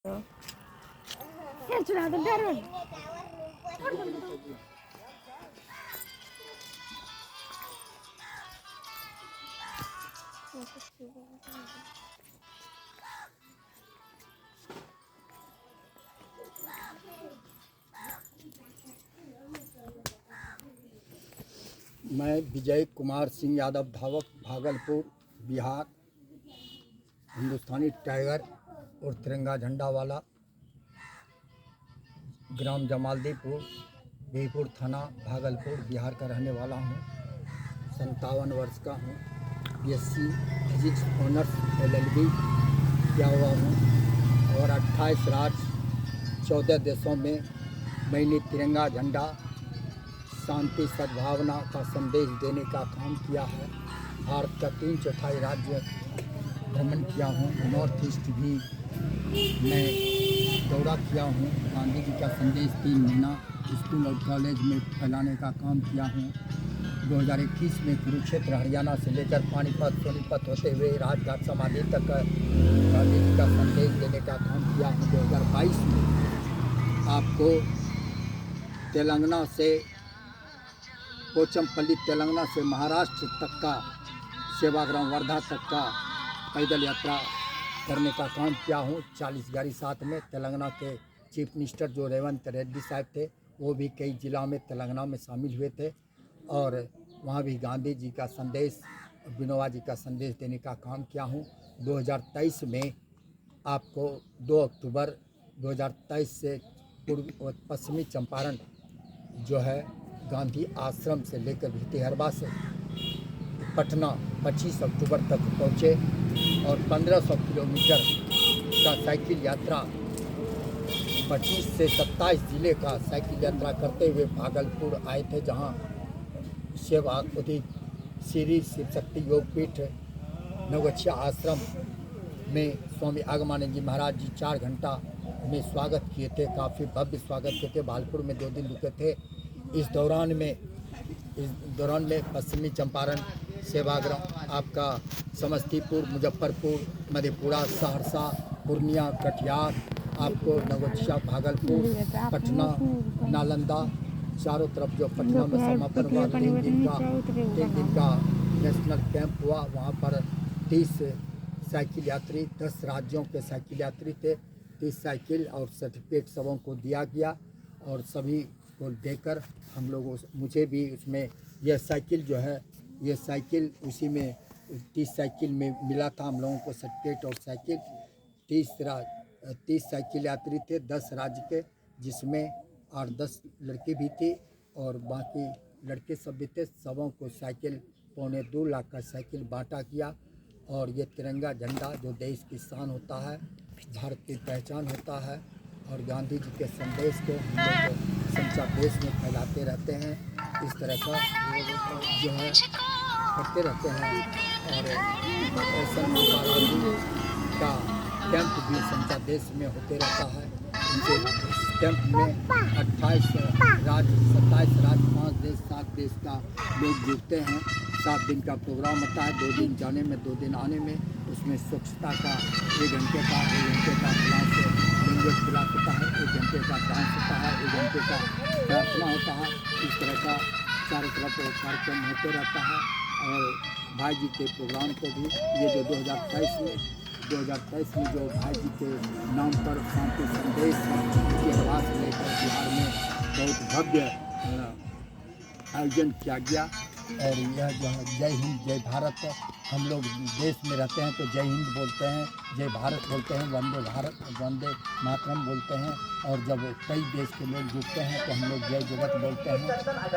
चला तो डर मैं विजय कुमार सिंह यादव धावक भागलपुर बिहार हिंदुस्तानी टाइगर और तिरंगा झंडा वाला ग्राम जमालदीपुर बीरपुर थाना भागलपुर बिहार का रहने वाला हूँ। 57 वर्ष का हूँ। BSc फिजिक्स ऑनर्स LLB किया हुआ हूँ और 28 राज्य 14 देशों में मैंने तिरंगा झंडा शांति सद्भावना का संदेश देने का काम किया है। भारत का 3/4 राज्य भ्रमण किया हूँ। नॉर्थ ईस्ट भी मैं दौरा किया हूँ। गांधी जी का संदेश 3 महीना स्कूल और कॉलेज में फैलाने का काम किया हूँ। 2021 में कुरुक्षेत्र हरियाणा से लेकर पानीपत सोनीपत होते हुए राजघाट समाधि तक गांधी जी का संदेश देने का काम किया हूँ। 2022 में आपको तेलंगाना से पोचमपल्ली तेलंगाना से महाराष्ट्र तक का सेवाग्राम वर्धा तक का पैदल यात्रा करने का काम किया हूँ। 40 गाड़ी साथ में। तेलंगाना के चीफ मिनिस्टर जो रेवंत रेड्डी साहब थे वो भी कई जिला में तेलंगाना में शामिल हुए थे और वहाँ भी गांधी जी का संदेश विनोबा जी का संदेश देने का काम किया हूँ। 2023 में आपको 2 अक्टूबर 2023 से पूर्व पश्चिमी चंपारण जो है गांधी आश्रम से लेकर भितिहरवा से पटना 25 अक्टूबर तक पहुँचे और 1500 किलोमीटर का साइकिल यात्रा 25 से 27 जिले का साइकिल यात्रा करते हुए भागलपुर आए थे, जहां सेवा उदित श्री शिव शक्ति योगपीठ नवगछिया आश्रम में स्वामी आगमानंद जी महाराज जी 4 घंटा में स्वागत किए थे। काफ़ी भव्य स्वागत किए थे। भागलपुर में 2 दिन रुके थे। इस दौरान में पश्चिमी चंपारण सेवाग्राम आपका समस्तीपुर मुजफ्फरपुर मधेपुरा सहरसा पूर्णिया कटिहार आपको नवगछिया भागलपुर पटना नालंदा चारों तरफ जो पटना में समापन हुआ 3 दिन का नेशनल कैंप हुआ। वहाँ पर 30 साइकिल यात्री 10 राज्यों के साइकिल यात्री थे। 30 साइकिल और सर्टिफिकेट सबों को दिया गया और सभी को देकर हम लोगों मुझे भी उसमें यह साइकिल जो है ये साइकिल उसी में 30 साइकिल में मिला था हम लोगों को सर्टिफिकेट और साइकिल। 30 साइकिल यात्री थे 10 राज्य के, जिसमें 8-10 लड़की भी थी और बाकी लड़के सब भी थे। सबों को साइकिल 2.25 लाख का साइकिल बांटा गया और ये तिरंगा झंडा जो देश की शान होता है, भारत की पहचान होता है और गांधी जी के संदेश को हम लोग समूचा देश में फैलाते रहते हैं। इस तरह का जो है करते रहते हैं और ऐसा का कैंप भी समूचा देश में होते रहता है। इनके कैंप में 28 राज्य 27 राज्य 5 देश 7 देश का लोग जुड़ते हैं। 7 दिन का प्रोग्राम होता है, 2 दिन जाने में 2 दिन आने में। उसमें स्वच्छता का 1 घंटे का क्लास लैंग्वेज क्लास होता है, 1 घंटे का डांस होता है, 1 घंटे का प्रार्थना होता है। इस तरह का चारों तरफ कार्यक्रम होते रहता है। और भाई जी के प्रोग्राम को भी ये जो 2023 में जो भाई जी के नाम पर शांति संदेश के आवास लेकर बिहार में बहुत भव्य आयोजन किया गया। और यह जो है जय हिंद जय भारत, हम लोग देश में रहते हैं तो जय हिंद बोलते हैं, जय भारत बोलते हैं, वंदे भारत वंदे मातरम बोलते हैं। और जब कई देश के लोग जुड़ते हैं तो हम लोग जय जगत बोलते हैं।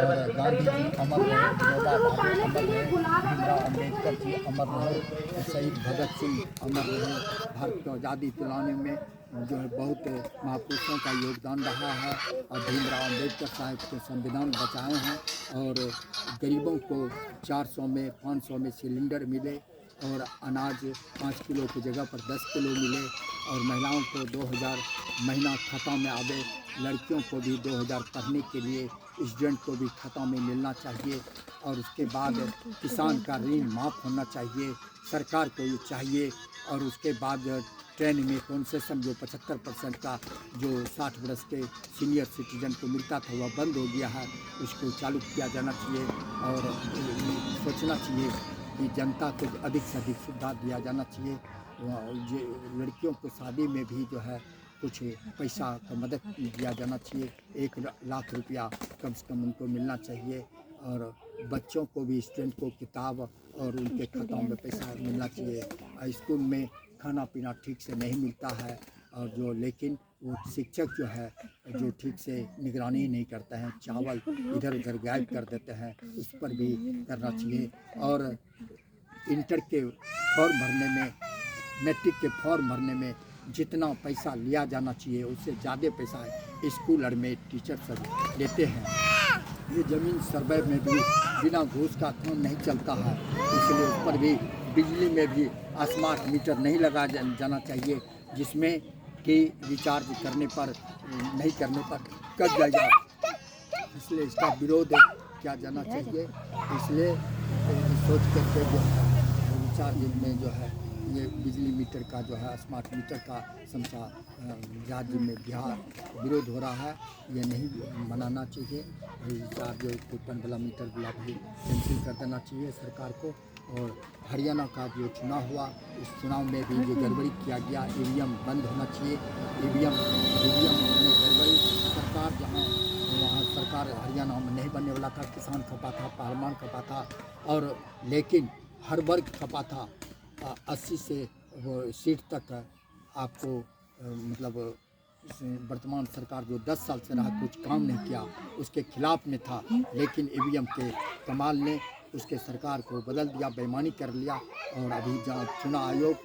और गांधी जी अमर रहे, विनोबा भावे अमर रहे, भीमराव अम्बेडकर जी अमर रहे, शहीद भगत सिंह अमर रहे। भारत को आज़ादी दिलाने में जो है बहुत महापुरुषों का योगदान रहा है और भीमराव अम्बेडकर साहब के संविधान बचाए हैं और गरीबों को 400 में 500 में सिलेंडर मिले और अनाज 5 किलो की जगह पर 10 किलो मिले और महिलाओं को 2000 महीना खाता में आवे, लड़कियों को भी 2000 पढ़ने के लिए स्टूडेंट को भी खाता में मिलना चाहिए। और उसके बाद किसान का ऋण माफ़ होना चाहिए, सरकार को ये चाहिए। और उसके बाद ट्रेन में कंसेशन जो 75% का जो 60 वर्ष के सीनियर सिटीजन को मिलता था वह बंद हो गया है, उसको चालू किया जाना चाहिए। और सोचना चाहिए कि जनता को अधिक से अधिक सुविधा दिया जाना चाहिए। जो लड़कियों को शादी में भी जो है कुछ पैसा का मदद दिया जाना चाहिए, 1 लाख रुपया कम से कम उनको मिलना चाहिए। और बच्चों को भी, स्टूडेंट को किताब और उनके खातों में पैसा मिलना चाहिए। स्कूल में खाना पीना ठीक से नहीं मिलता है और जो लेकिन वो शिक्षक जो है जो ठीक से निगरानी नहीं करते हैं, चावल इधर उधर गायब कर देते हैं, उस पर भी करना चाहिए। और इंटर के फॉर्म भरने में, मैट्रिक के फॉर्म भरने में जितना पैसा लिया जाना चाहिए उससे ज़्यादा पैसा स्कूल में टीचर सब लेते हैं। ये ज़मीन सर्वे में भी बिना घूस का काम नहीं चलता है, इसलिए उस पर भी बिजली में भी स्मार्ट मीटर नहीं लगा जाना चाहिए, जिसमें कि रिचार्ज करने पर नहीं करने पर कट जाएगा। इसलिए इसका विरोध किया जाना चाहिए। इसलिए सोच करके जो है रिचार्ज में जो है ये बिजली मीटर का जो है स्मार्ट मीटर का समझा राज्य में बिहार विरोध हो रहा है, ये नहीं मनाना चाहिए। रिचार्ज कूपन वाला मीटर वाला भी कैंसिल कर देना चाहिए सरकार को। और हरियाणा का जो चुनाव हुआ, उस चुनाव में भी जो गड़बड़ी किया गया, ईवीएम बंद होना चाहिए। ईवीएम में गड़बड़ी सरकार जहाँ वहाँ सरकार हरियाणा में नहीं बनने वाला था, किसान खपा था, पहलवान खपा था, और लेकिन हर वर्ग खपा था। 80 से वो सीट तक आपको मतलब वर्तमान सरकार जो 10 साल से रहा कुछ काम नहीं किया, उसके खिलाफ में था। लेकिन ईवीएम के कमाल ने उसके सरकार को बदल दिया, बेईमानी कर लिया। और अभी जहाँ चुनाव आयोग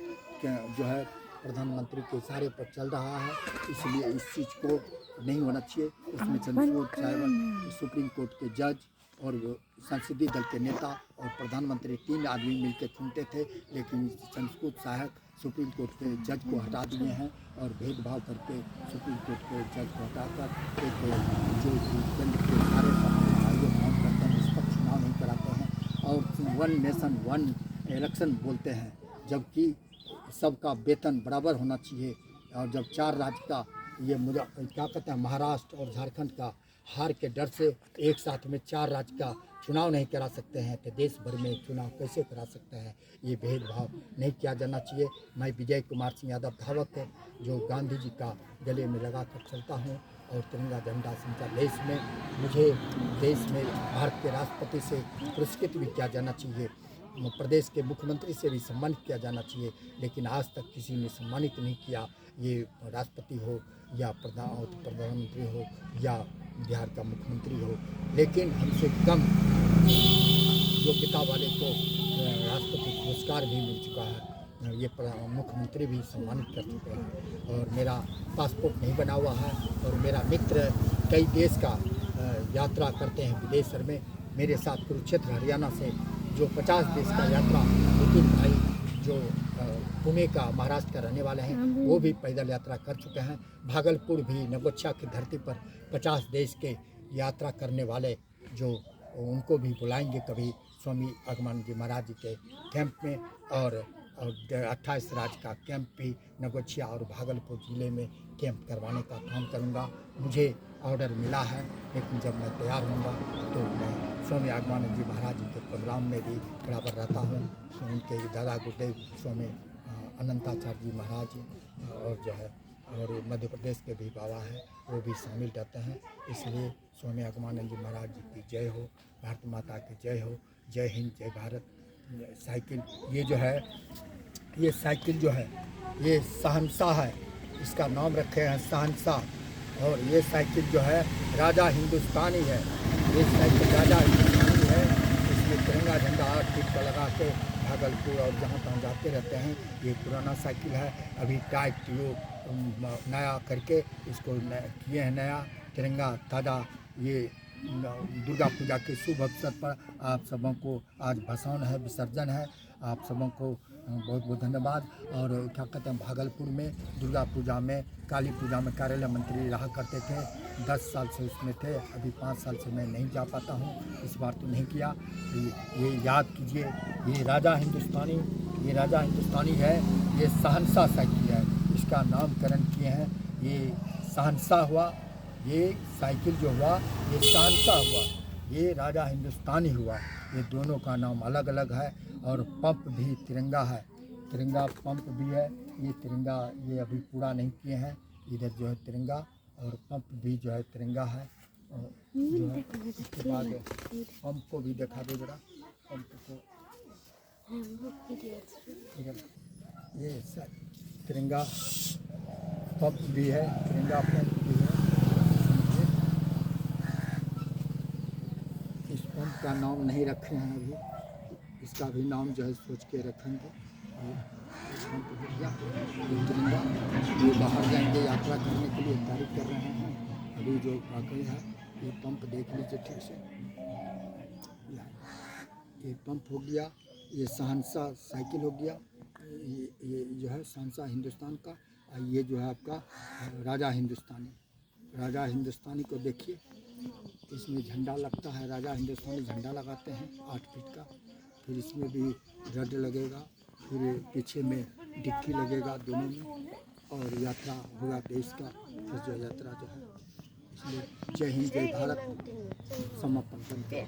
के जो है प्रधानमंत्री के इशारे पर चल रहा है, इसलिए इस चीज़ को नहीं होना चाहिए। उसमें चंद्रचूड़ साहिब सुप्रीम कोर्ट के जज और संसदीय दल के नेता और प्रधानमंत्री 3 आदमी मिलकर चुनते थे, लेकिन चंद्रचूड़ साहिब सुप्रीम कोर्ट के जज को हटा दिए हैं और भेदभाव करके सुप्रीम कोर्ट के जज को हटाकर एक जो केंद्र के सारे आयोग काम करते हैं, निष्पक्ष चुनाव नहीं कराते हैं और 1 नेशन 1 इलेक्शन बोलते हैं, जबकि सबका वेतन बराबर होना चाहिए। और जब 4 राज्य का ये मुझे क्या कहते हैं, महाराष्ट्र और झारखंड का हार के डर से एक साथ में 4 राज्य का चुनाव नहीं करा सकते हैं, तो देश भर में चुनाव कैसे करा सकते हैं? ये भेदभाव नहीं किया जाना चाहिए। मैं विजय कुमार सिंह यादव धावक, जो गांधी जी का गले में लगा कर चलता हूँ और तिरंगा झंडा समझा देश में, मुझे देश में भारत के राष्ट्रपति से पुरस्कृत भी किया जाना चाहिए, प्रदेश के मुख्यमंत्री से भी सम्मानित किया जाना चाहिए, लेकिन आज तक किसी ने सम्मानित नहीं किया। ये राष्ट्रपति हो या प्रधानमंत्री हो या बिहार का मुख्यमंत्री हो, लेकिन हमसे कम योग्यता वाले को राष्ट्रपति पुरस्कार भी मिल चुका है, ये मुख्यमंत्री भी सम्मानित कर चुके हैं। और मेरा पासपोर्ट नहीं बना हुआ है और मेरा मित्र कई देश का यात्रा करते हैं विदेश में। मेरे साथ कुरुक्षेत्र हरियाणा से जो 50 देश का यात्रा नितिन भाई जो पुणे का महाराष्ट्र का रहने वाले हैं, वो भी पैदल यात्रा कर चुके हैं। भागलपुर भी नगोछिया की धरती पर 50 देश के यात्रा करने वाले जो उनको भी बुलाएंगे कभी स्वामी अगमानंद जी महाराज जी के कैंप में। और 28 राज्य का कैंप भी नगोछिया और भागलपुर ज़िले में कैंप करवाने का काम करूंगा। मुझे ऑर्डर मिला है, लेकिन जब मैं तैयार होऊंगा तो मैं स्वामी अगमानंद जी महाराज जी के प्रोग्राम में भी बराबर रहता हूँ। उनके दादा गुरुदेव स्वामी अनंताचार्य जी महाराज और जो है और मध्य प्रदेश के भी बाबा हैं, वो भी शामिल रहते हैं। इसलिए स्वामी अगमानंद जी महाराज जी की जय हो, भारत माता की जय हो, जय हिंद, जय भारत। साइकिल ये जो है, ये साइकिल जो है ये शहंशाह है, इसका नाम रखे हैं शहंशाह। और ये साइकिल जो है राजा हिंदुस्तानी है, ये साइकिल राजा हिंदुस्तानी है। इसमें तिरंगा झंडा 8 फीट का लगा के भागलपुर और जहाँ तहाँ जाते रहते हैं। ये पुराना साइकिल है, अभी टाइट यो नया करके इसको किए हैं नया तिरंगा ताज़ा। ये दुर्गा पूजा के शुभ अवसर पर आप सबों को आज भसान है, विसर्जन है आप सबों को बहुत बहुत धन्यवाद। और क्या कहते हैं, भागलपुर में दुर्गा पूजा में, काली पूजा में कार्यालय मंत्री रहा करते थे, 10 साल से उसमें थे। अभी 5 साल से मैं नहीं जा पाता हूँ, इस बार तो नहीं किया। ये याद कीजिए, ये राजा हिंदुस्तानी है, ये शहंशाह साइकिल है, इसका नामकरण किए हैं। ये शहंशाह हुआ, ये साइकिल जो हुआ ये शहंशाह हुआ, ये राजा हिंदुस्तानी हुआ। ये दोनों का नाम अलग अलग है। और पंप भी तिरंगा है, तिरंगा पंप भी है। ये तिरंगा ये अभी पूरा नहीं किए हैं, इधर जो है तिरंगा और पंप भी जो है तिरंगा है। और जो है उसके बाद पंप को भी दिखा दो जरा, पंप को इधर, ये तिरंगा पंप भी है, तिरंगा पंप भी है। इस पंप का नाम नहीं रखे हैं अभी, इसका भी नाम जो है सोच के रखेंगे। ये पंप हो गया, ये तिरंगा, ये बाहर जाएंगे यात्रा करने के लिए तैयारी कर रहे हैं। अभी जो वाकई है, ये पंप देख लीजिए ठीक से, ये पंप हो गया, ये शहंशाह साइकिल हो गया, ये जो है शहंशाह हिंदुस्तान का। और ये जो है आपका राजा हिंदुस्तानी को देखिए, इसमें झंडा लगता है, राजा हिंदुस्तानी झंडा लगाते हैं 8 फीट का। फिर इसमें भी रड लगेगा, फिर पीछे में डिक्की लगेगा दोनों में, और यात्रा होगा देश का। फिर जो यात्रा जो है, इसलिए जय हिंद जय भारत समापन बनता है।